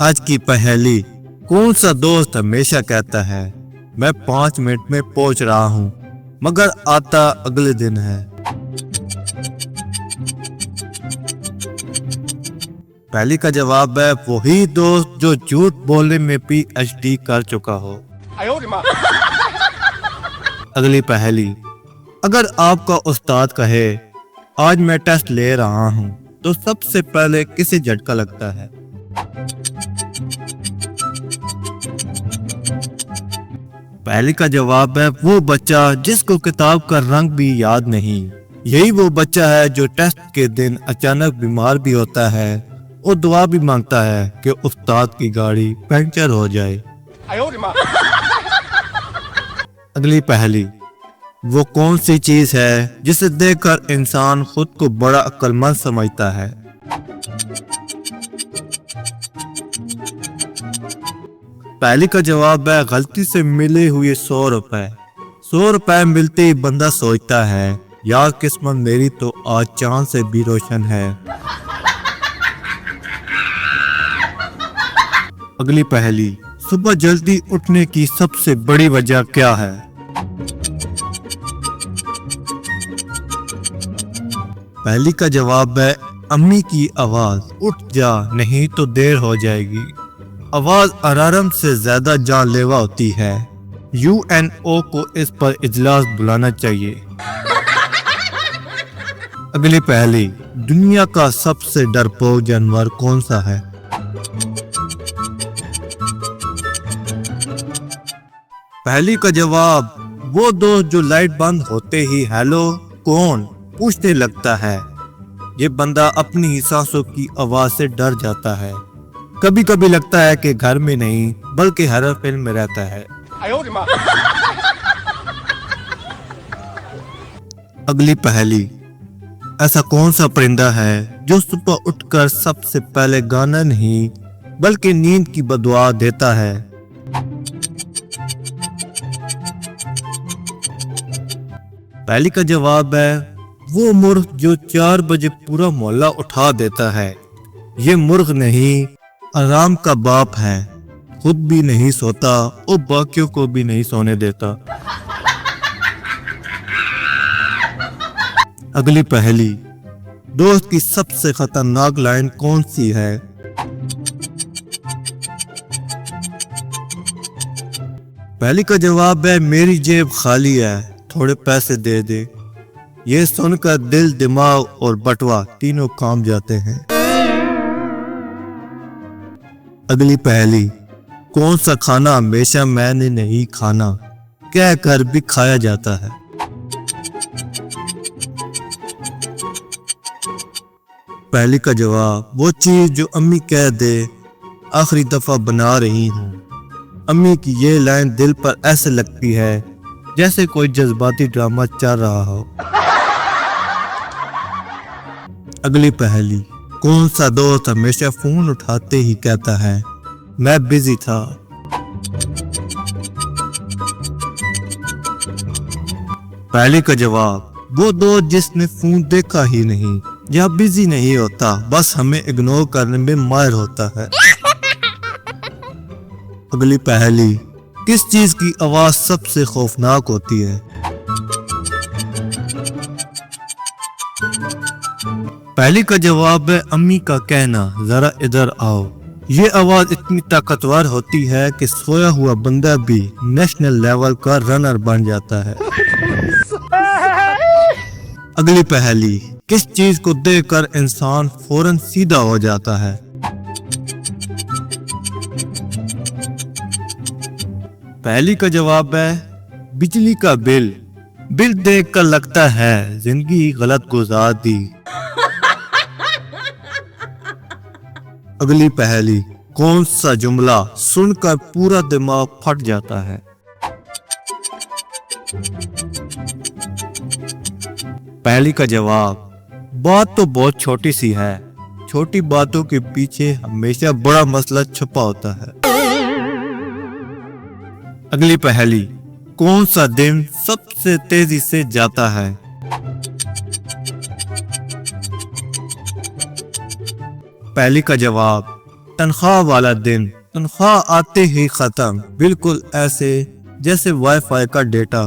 आज की पहेली। कौन सा दोस्त हमेशा कहता है मैं 5 मिनट में पहुंच रहा हूँ मगर आता अगले दिन है। पहली का जवाब है वही दोस्त जो झूठ बोलने में PhD कर चुका हो। अगली पहेली। अगर आपका उस्ताद कहे आज मैं टेस्ट ले रहा हूँ तो सबसे पहले किसे झटका लगता है? पहली का जवाब है वो बच्चा जिसको किताब का रंग भी याद नहीं। यही वो बच्चा है जो टेस्ट के दिन अचानक बीमार भी होता है और दुआ भी मांगता है कि उस्ताद की गाड़ी पंचर हो जाए। अगली पहेली। वो कौन सी चीज है जिसे देखकर इंसान खुद को बड़ा अक्लमंद समझता है? पहली का जवाब है गलती से मिले हुए 100 रुपए। 100 रुपए मिलते ही बंदा सोचता है यार किस्मत मेरी तो आज चांद से भी रोशन है। अगली पहेली। सुबह जल्दी उठने की सबसे बड़ी वजह क्या है? पहली का जवाब है अम्मी की आवाज उठ जा नहीं तो देर हो जाएगी। आवाज अलार्म से ज्यादा जानलेवा होती है। UNO को इस पर इजलास बुलाना चाहिए। अगली पहेली। दुनिया का सबसे डरपोक जानवर कौन सा है? पहली का जवाब वो दोस्त जो लाइट बंद होते ही हेलो कौन पूछने लगता है। ये बंदा अपनी ही सांसों की आवाज से डर जाता है। कभी कभी लगता है कि घर में नहीं बल्कि हॉरर फिल्म में रहता है। अगली पहेली। ऐसा कौन सा परिंदा है जो सुबह उठकर सबसे पहले गाना नहीं बल्कि नींद की बदुआ देता है? पहली का जवाब है वो मुर्ग जो 4 बजे पूरा मोहल्ला उठा देता है। ये मुर्ग नहीं आराम का बाप है। खुद भी नहीं सोता और बाकियों को भी नहीं सोने देता। अगली पहेली। दोस्त की सबसे खतरनाक लाइन कौन सी है? पहली का जवाब है मेरी जेब खाली है थोड़े पैसे दे दे। ये सुनकर दिल दिमाग और बटवा तीनों काम जाते हैं। अगली पहेली। कौन सा खाना हमेशा मैंने नहीं खाना कह कर भी खाया जाता है? पहली का जवाब वो चीज जो अम्मी कह दे आखिरी दफा बना रही हूँ। अम्मी की ये लाइन दिल पर ऐसे लगती है जैसे कोई जज्बाती ड्रामा चल रहा हो। अगली पहेली। कौन सा दोस्त हमेशा फोन उठाते ही कहता है मैं बिजी था? पहली का जवाब वो दोस्त जिसने फोन देखा ही नहीं या बिजी नहीं होता बस हमें इग्नोर करने में माहिर होता है। अगली पहेली। किस चीज की आवाज सबसे खौफनाक होती है? पहली का जवाब है अम्मी का कहना जरा इधर आओ। ये आवाज इतनी ताकतवर होती है कि सोया हुआ बंदा भी नेशनल लेवल का रनर बन जाता है। अगली पहेली। किस चीज को देखकर इंसान फौरन सीधा हो जाता है? पहली का जवाब है बिजली का बिल। बिल देखकर लगता है जिंदगी गलत गुजार दी। अगली पहेली। कौन सा जुमला सुनकर पूरा दिमाग फट जाता है? पहली का जवाब बात तो बहुत छोटी सी है। छोटी बातों के पीछे हमेशा बड़ा मसला छुपा होता है। अगली पहेली। कौन सा दिन सबसे तेजी से जाता है? पहली का जवाब तनख्वाह वाला दिन, तनख्वाह आते ही खत्म, बिल्कुल ऐसे जैसे वाईफाई का डेटा।